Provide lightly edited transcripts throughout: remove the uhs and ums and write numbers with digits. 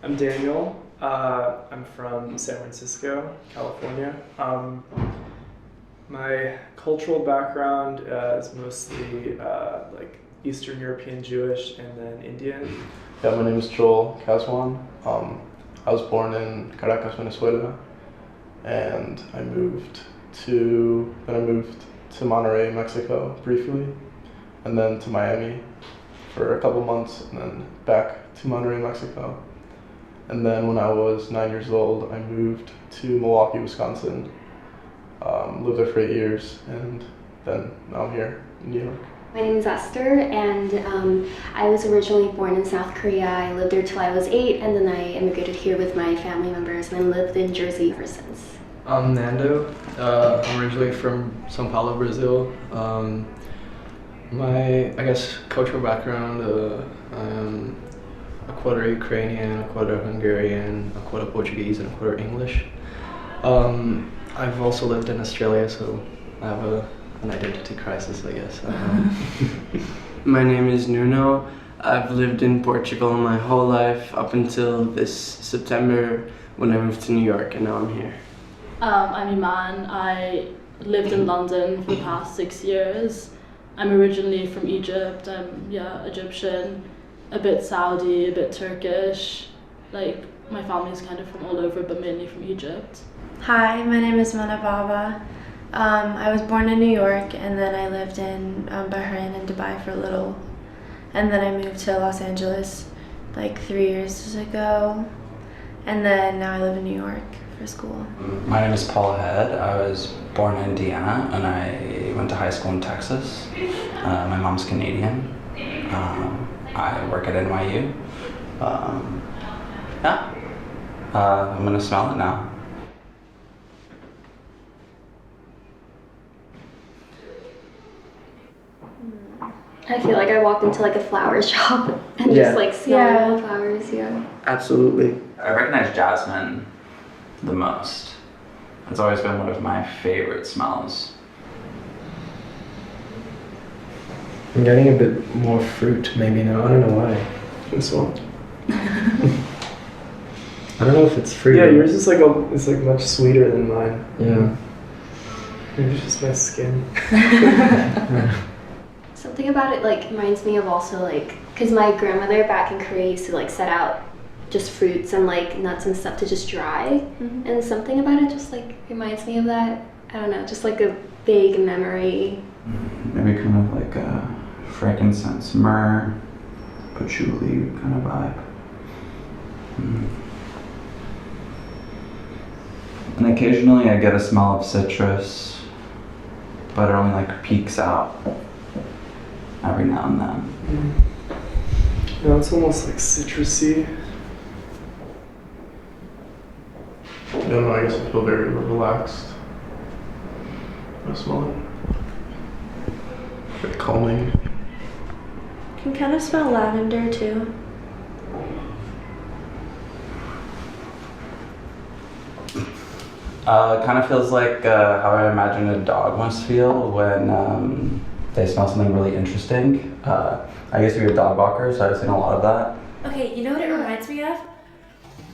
I'm Daniel. I'm from San Francisco, California. My cultural background is mostly like Eastern European Jewish and then Indian. Yeah, my name is Joel Caswan. I was born in Caracas, Venezuela, and I moved to Monterrey, Mexico briefly, and then to Miami for a couple months, and then back to Monterrey, Mexico. And then when I was 9 years old, I moved to Milwaukee, Wisconsin. Lived there for 8 years, and then now I'm here in New York. My name is Esther, and I was originally born in South Korea. I lived there till I was 8, and then I immigrated here with my family members, and I lived in Jersey ever since. I'm Nando. I'm originally from São Paulo, Brazil. My cultural background, I'm a quarter Ukrainian, a quarter Hungarian, a quarter Portuguese, and a quarter English. I've also lived in Australia, so I have an identity crisis, I guess. My name is Nuno. I've lived in Portugal my whole life up until this September when I moved to New York, and now I'm here. I'm Iman. I lived in London for the past 6 years. I'm originally from Egypt. I'm Egyptian, a bit Saudi, a bit Turkish. Like my family's kind of from all over, but mainly from Egypt. Hi, my name is Mana Baba. I was born in New York, and then I lived in Bahrain and Dubai for a little. And then I moved to Los Angeles like 3 years ago. And then now I live in New York for school. My name is Paul Head. I was born in Indiana, and I went to high school in Texas. My mom's Canadian. I work at NYU. I'm gonna smell it now. I feel like I walked into like a flower shop and just like smelling all the flowers, Absolutely. I recognize jasmine the most. It's always been one of my favorite smells. I'm getting a bit more fruit maybe now. I don't know why. This one. I don't know if it's fruit. Yeah, yours is it's like much sweeter than mine. Yeah. Maybe it's just my skin. Something about it like reminds me of also like, cause my grandmother back in Korea used to like set out just fruits and like nuts and stuff to just dry, and something about it just like reminds me of that. I don't know, just like a vague memory. Maybe kind of like a frankincense, myrrh, patchouli kind of vibe. And occasionally I get a smell of citrus, but it only like peeks out every now and then. No, it's almost like citrusy. No, I guess I feel very relaxed. I smell it. Very calming. You can kind of smell lavender too. It kind of feels like how I imagine a dog must feel when they smell something really interesting. I used to be a dog walker, so I've seen a lot of that. Okay, you know what it reminds me of?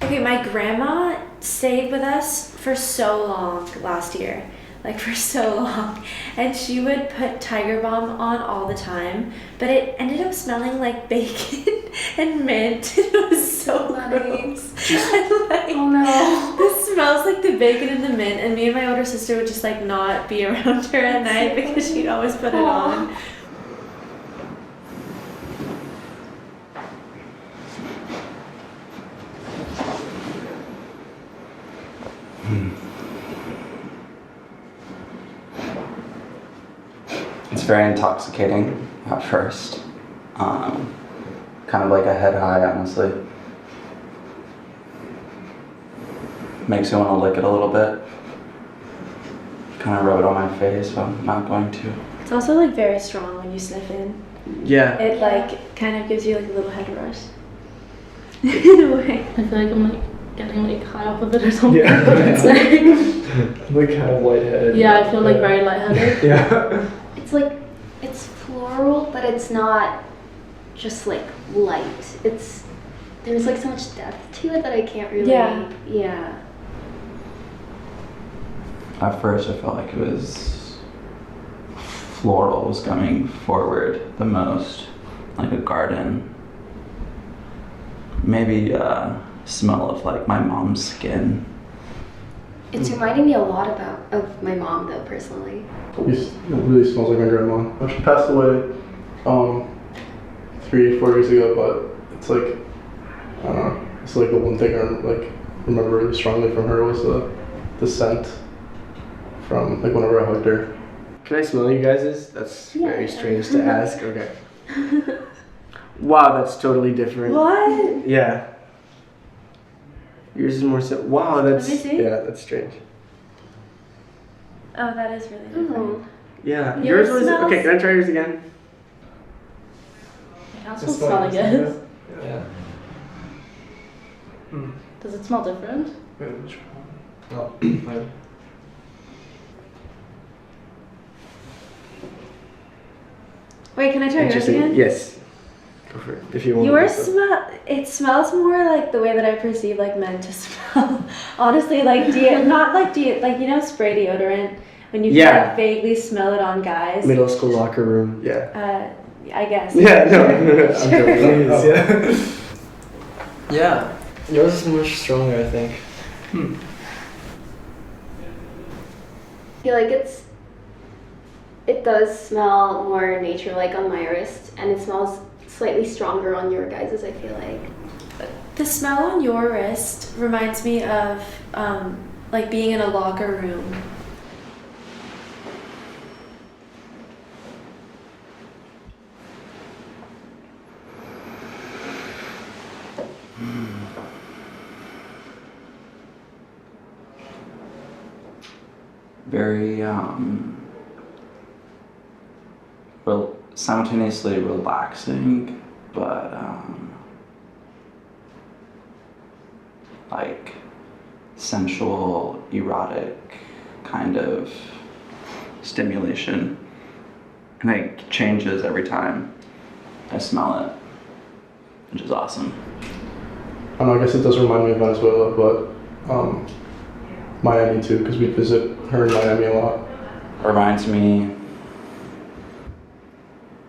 Okay, my grandma stayed with us for so long last year. Like for so long. And she would put Tiger Balm on all the time, but it ended up smelling like bacon and mint. It was so gross. And like, Oh no. this smells like the bacon and the mint, and me and my older sister would just like not be around her at night because she'd always put it on. It's very intoxicating at first. Kind of like a head high, honestly. Makes you want to lick it a little bit. Kind of rub it on my face, but I'm not going to. It's also like very strong when you sniff in. Yeah. It like kind of gives you like a little head rush. In a way. I feel like I'm like getting like high off of it or something. Yeah. It's like, Like kind of lightheaded. yeah, I feel like very lightheaded. Yeah. It's like, it's floral, but it's not just like light. It's there's like so much depth to it that I can't really. Yeah. At first, I felt like it was floral was coming forward the most, like a garden. Maybe smell of like my mom's skin. It's reminding me a lot of my mom though, personally. It really smells like my grandma. She passed away 3-4 years ago, but it's like, I don't know, it's like the one thing I remember really strongly from her was the scent from like whenever I hugged her. Can I smell you guys's? That's very Yeah. strange to ask. Okay. Wow, that's totally different. What? Yeah. Yours is more so. Wow, that's Let me see. yeah, that's strange. Oh, that is really different. Oh. Yeah, Yours yours was smells- okay. Can I try yours again? It smells smelling good. Yeah. Does it smell different? Wait, which one? Oh, maybe. Wait, can I try yours Interesting. again? Yes. Go for it. If you want. Yours it smells more like the way that I perceive like men to smell. Honestly, like you know spray deodorant when you can Yeah. like, vaguely smell it on guys. Middle school locker room. Yeah. I guess. Yeah. No. I'm joking. Please, yeah. Yeah, yours is much stronger, I think. I feel like it does smell more nature-like on my wrist, and it smells slightly stronger on your guys's, I feel like. The smell on your wrist reminds me of like being in a locker room. Very simultaneously relaxing, but like sensual, erotic kind of stimulation. And it changes every time I smell it, which is awesome. I don't know, I guess it does remind me of Venezuela, but Miami too, because we visit her in Miami a lot. Reminds me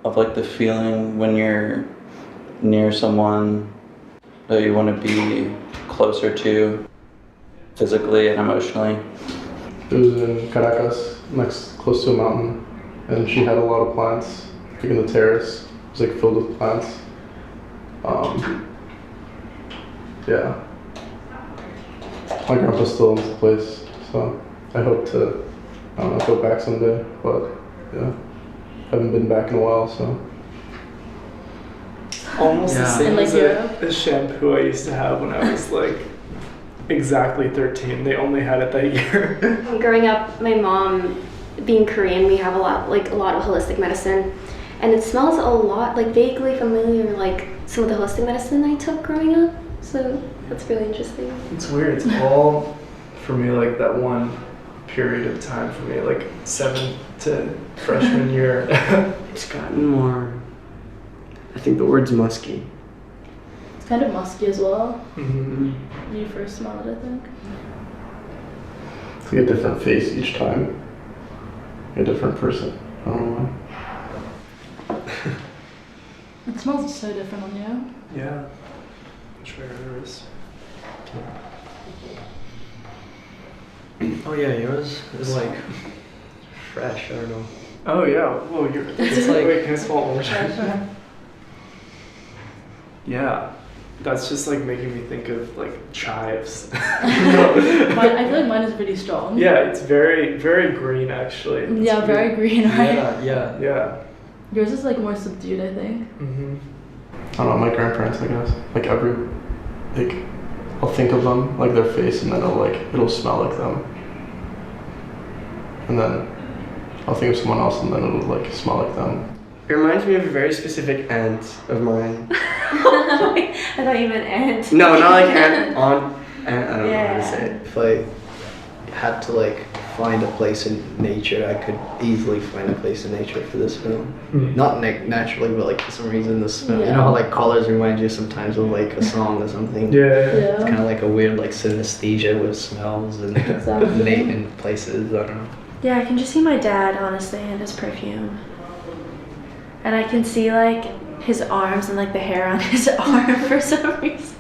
of like the feeling when you're near someone that you want to be closer to physically and emotionally. It was in Caracas, close to a mountain, and she had a lot of plants, like in the terrace. It was like filled with plants. Yeah. My grandpa still owns the place, so I hope to, I don't know, go back someday, but yeah. Haven't been back in a while, so. Almost the Yeah. same In, like, as Europe? a shampoo I used to have when I was like exactly 13. They only had it that year. Growing up, my mom, being Korean, we have a lot of holistic medicine, and it smells a lot like vaguely familiar, like some of the holistic medicine I took growing up. So that's really interesting. It's weird. It's all for me like that one period of time for me, like 7th to freshman year. It's gotten more. I think the word's musky. It's kind of musky as well hmm when you first smell it, I think. It's like a different face each time. A different person. I don't know why. It smells so different on you. Yeah. Try yours. Oh yeah, yours is like fresh. I don't know. Oh yeah. Well, you're. It's like- Wait, can I smell it one more time? Yeah. That's just like making me think of like chives. I feel like mine is really strong. Yeah, it's very, very green actually. It's Yeah, very green, right? Yeah. Yeah. Yours is like more subdued, I think. Mm-hmm. I don't know, my grandparents, I guess. Like I'll think of them, like their face, and then it'll smell like them. And then I'll think of someone else, and then it'll like smell like them. It reminds me of a very specific aunt of mine. I thought you meant ant. No, not like aunt, aunt. I don't know how Yeah. to say it. If I had to like find a place in nature, I could easily find a place in nature for this film. Mm. Not naturally, but like for some reason this film. You Yeah. know how like colors remind you sometimes of like a song or something. Yeah. It's Yeah. kind of like a weird like synesthesia with smells and Exactly. in places. I don't know. Yeah, I can just see my dad, honestly, and his perfume. And I can see like his arms and like the hair on his arm for some reason.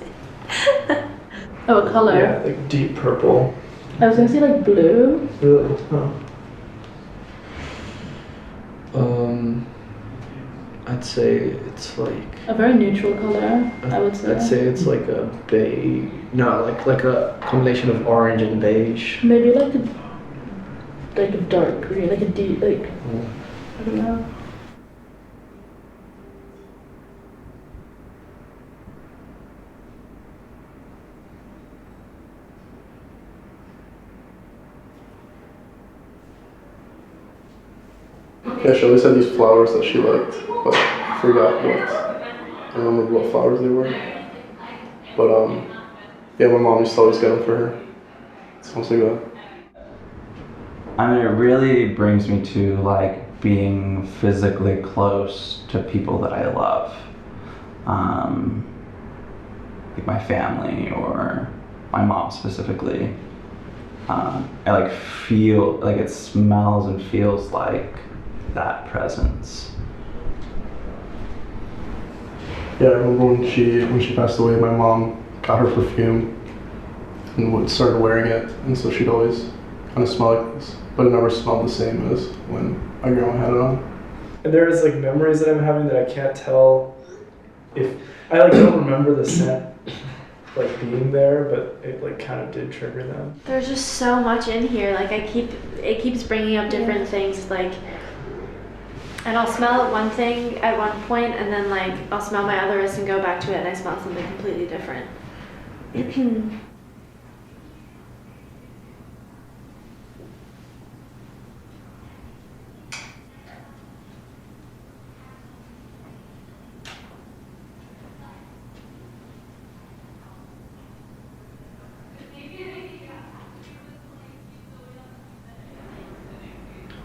Oh, what color? Yeah, like deep purple. I was gonna say like blue. Really? Huh. I'd say it's like A very neutral color, I would say. I'd say it's like a beige. No, like a combination of orange and beige. Maybe like a dark green, like a deep, like, I don't know. Yeah, she always had these flowers that she liked, but I forgot I don't remember what flowers they were. But yeah, my mom used to always get them for her. Sounds like that. I mean, it really brings me to like being physically close to people that I love. Like my family or my mom specifically. I like feel, like it smells and feels like that presence. Yeah, I remember when she passed away, my mom got her perfume and started wearing it, and so she'd always kind of smell like this, but it never smelled the same as when my grandma had it on. And there's like memories that I'm having that I can't tell if I like don't remember the scent like being there, but it like kind of did trigger them. There's just so much in here. Like it keeps bringing up different things. Like, and I'll smell one thing at one point, and then like I'll smell my other wrist and go back to it, and I smell something completely different.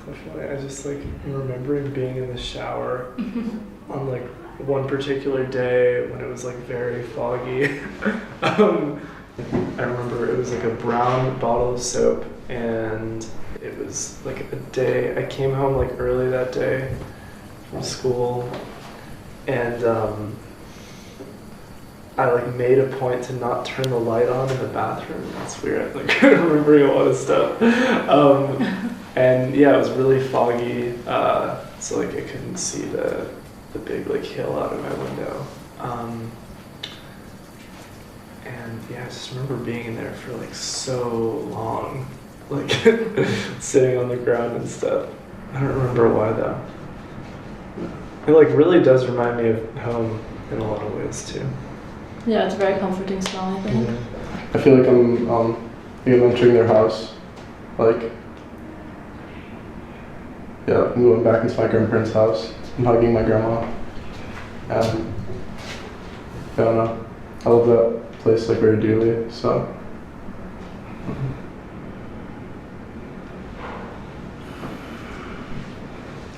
So funny. I just like remembering being in the shower on like one particular day when it was like very foggy. I remember it was like a brown bottle of soap, and it was like a day. I came home like early that day from school, and I like made a point to not turn the light on in the bathroom. That's weird. Like remembering a lot of stuff. And yeah, it was really foggy, so like I couldn't see the big like hill out of my window. And yeah, I just remember being in there for like so long, like sitting on the ground and stuff. I don't remember why though. It like really does remind me of home in a lot of ways too. Yeah, it's a very comforting smell, I think. I feel like I'm entering their house, like, yeah, I'm going back into my grandparents' house. I'm hugging my grandma, and I don't know, I love that place like very dearly, so.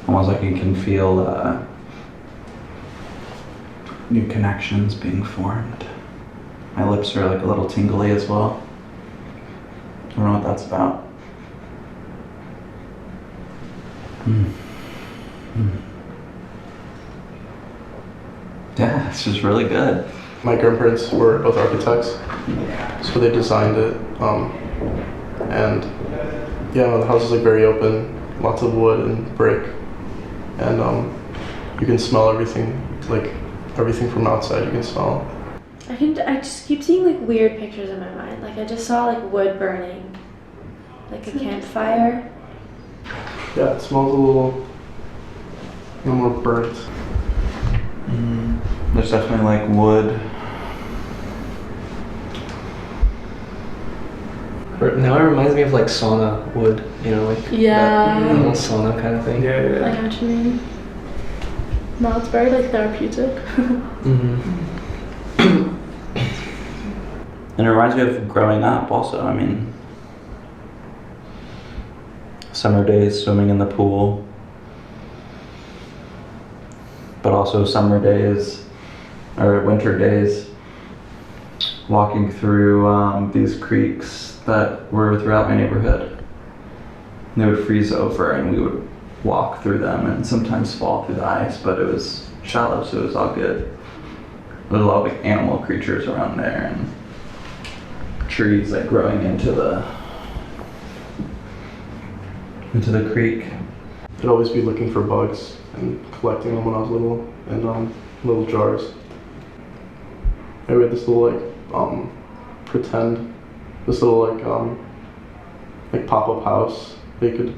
Almost like you can feel new connections being formed. My lips are like a little tingly as well. I don't know what that's about. Yeah, it's just really good. My grandparents were both architects, so they designed it, and yeah, the house is like very open, lots of wood and brick, and you can smell everything, like everything from outside you can smell. I just keep seeing like weird pictures in my mind. Like I just saw like wood burning, like a campfire. Yeah, it smells a little more burnt. There's definitely like wood. Now it reminds me of like sauna wood, you know, like Yeah. that little sauna kind of thing. Yeah, I yeah. know what you mean. No, it's very like therapeutic. And it reminds me of growing up also. I mean, summer days swimming in the pool, but also summer days or winter days walking through these creeks that were throughout my neighborhood. They would freeze over and we would walk through them and sometimes fall through the ice, but it was shallow, so it was all good. There was a lot of like animal creatures around there and trees like growing into the creek. I'd always be looking for bugs and collecting them when I was little in little jars. And we had this little this little pop-up house that you could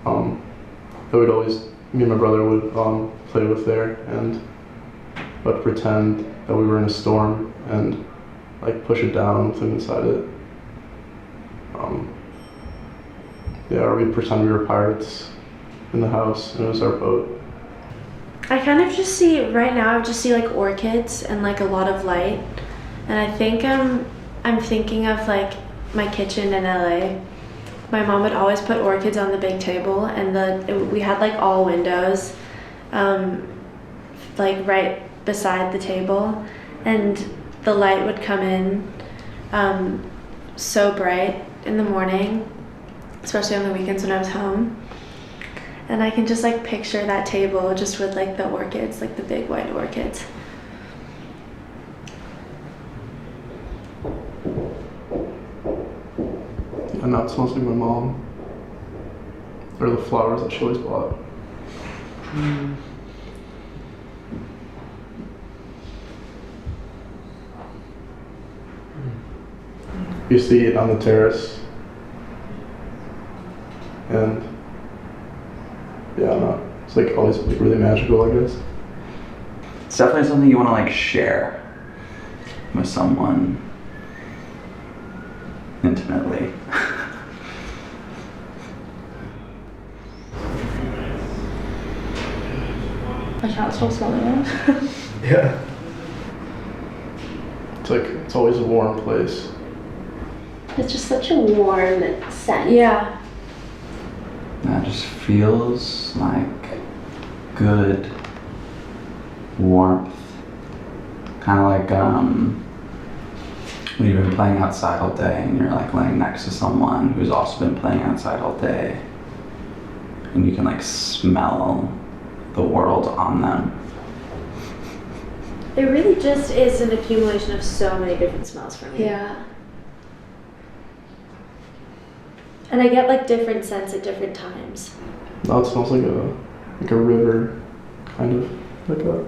that we'd always, me and my brother would play with there, and I'd pretend that we were in a storm and like push it down with him inside it. Or we'd pretend we were pirates in the house and it was our boat. I kind of just see, right now, I just see like orchids and like a lot of light. And I think I'm thinking of like my kitchen in LA. My mom would always put orchids on the big table, and we had like all windows, like right beside the table, and the light would come in so bright in the morning, especially on the weekends when I was home. And I can just like picture that table just with like the orchids, like the big white orchids. And now it smells like my mom. Or the flowers that she always bought. We used to eat on the terrace. And yeah, I don't know. It's like always like really magical, I guess. It's definitely something you want to like share with someone intimately. I can't stop smelling it. Yeah. It's always a warm place. It's just such a warm scent. Yeah. That just feels like good warmth. Kind of like when you've been playing outside all day and you're like laying next to someone who's also been playing outside all day, and you can like smell the world on them. It really just is an accumulation of so many different smells for me. Yeah. And I get like different scents at different times. Now it smells like a river, kind of like a.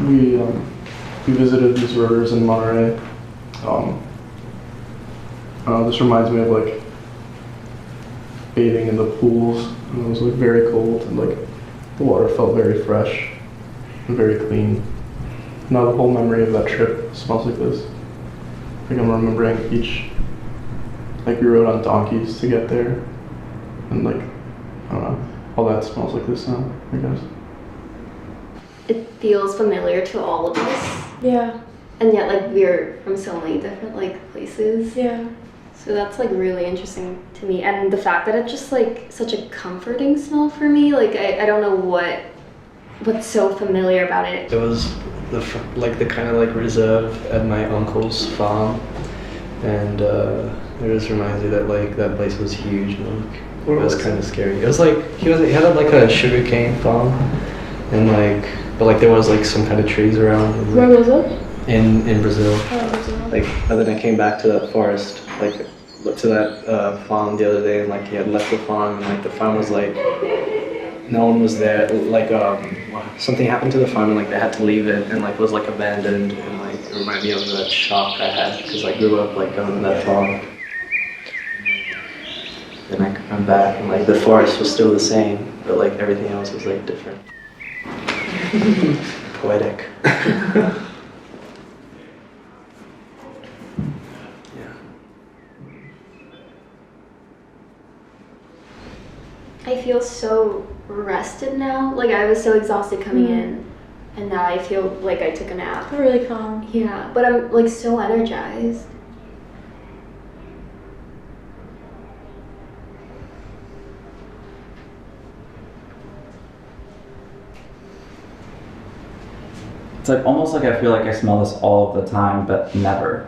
We visited these rivers in Monterey. This reminds me of like bathing in the pools, and it was like very cold, and like the water felt very fresh and very clean. Now the whole memory of that trip smells like this. Like I'm remembering like we rode on donkeys to get there, and like, I don't know, all that smells like this now, I guess. It feels familiar to all of us, Yeah. and yet like we're from so many different like places. Yeah. So that's like really interesting to me, and the fact that it's just like such a comforting smell for me. Like I don't know what's so familiar about it. It was the kind of like reserve at my uncle's farm, and it just reminds me that like that place was huge and like it was kind of scary. It was like he had like a sugarcane farm, and like but like there was like some kind of trees around. Where was it? In Brazil. Oh, Brazil. Like, and then I came back to that forest, like to that farm the other day, and like he had left the farm, and like the farm was like no one was there. Like something happened to the farm, and like they had to leave it, and like it was like abandoned, and like it reminded me of that shock I had because I grew up like on that farm. Then I come back, and like the forest was still the same, but like everything else was like different. Poetic. I feel so rested now. Like I was so exhausted coming in, and now I feel like I took a nap. Really calm. Yeah, but I'm like so energized. It's like almost like I feel like I smell this all of the time, but never.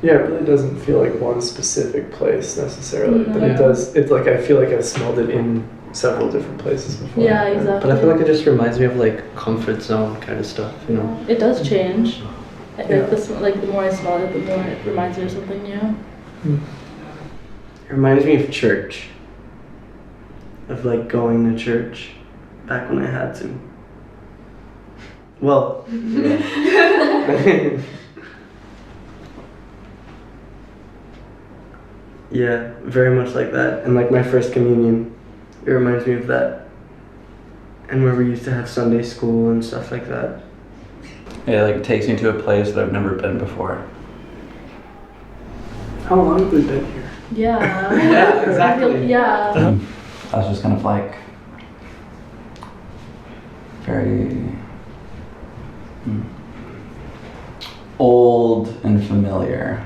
Yeah, it really doesn't feel like one specific place necessarily, but Yeah. it does. It's like I feel like I've smelled it in several different places before. Yeah, exactly. But I feel like it just reminds me of like comfort zone kind of stuff, you know. It does change. I Yeah. think the more I smell it, the more it reminds me of something new. It reminds me of church. Of like going to church back when I had to. Well, yeah, very much like that. And like my first communion, it reminds me of that. And where we used to have Sunday school and stuff like that. It like takes me to a place that I've never been before. How long have we been here? Yeah. Yeah, exactly. Yeah. I was just kind of like very old and familiar,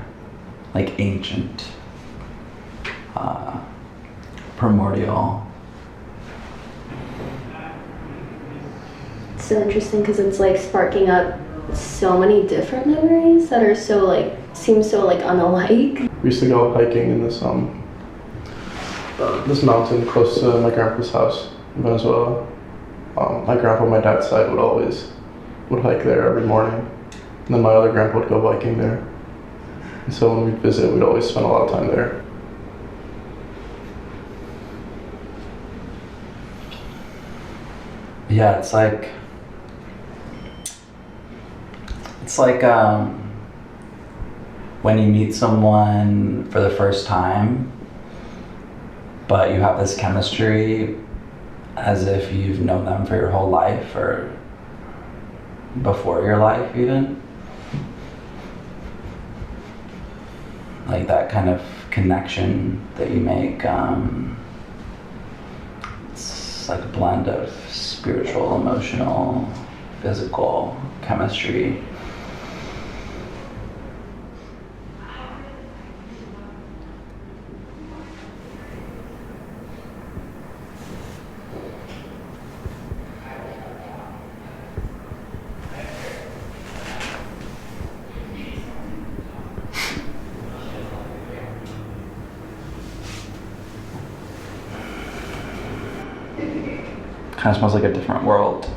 like ancient, primordial. It's so interesting because it's like sparking up so many different memories that are so like seem so like unalike. We used to go hiking in this this mountain close to my grandpa's house in Venezuela. My grandpa on my dad's side would hike there every morning, and then my other grandpa would go biking there. And so when we'd visit, we'd always spend a lot of time there. Yeah, it's like when you meet someone for the first time, but you have this chemistry as if you've known them for your whole life or before your life even. Like that kind of connection that you make, it's like a blend of spiritual, emotional, physical chemistry. Kind of smells like a different world.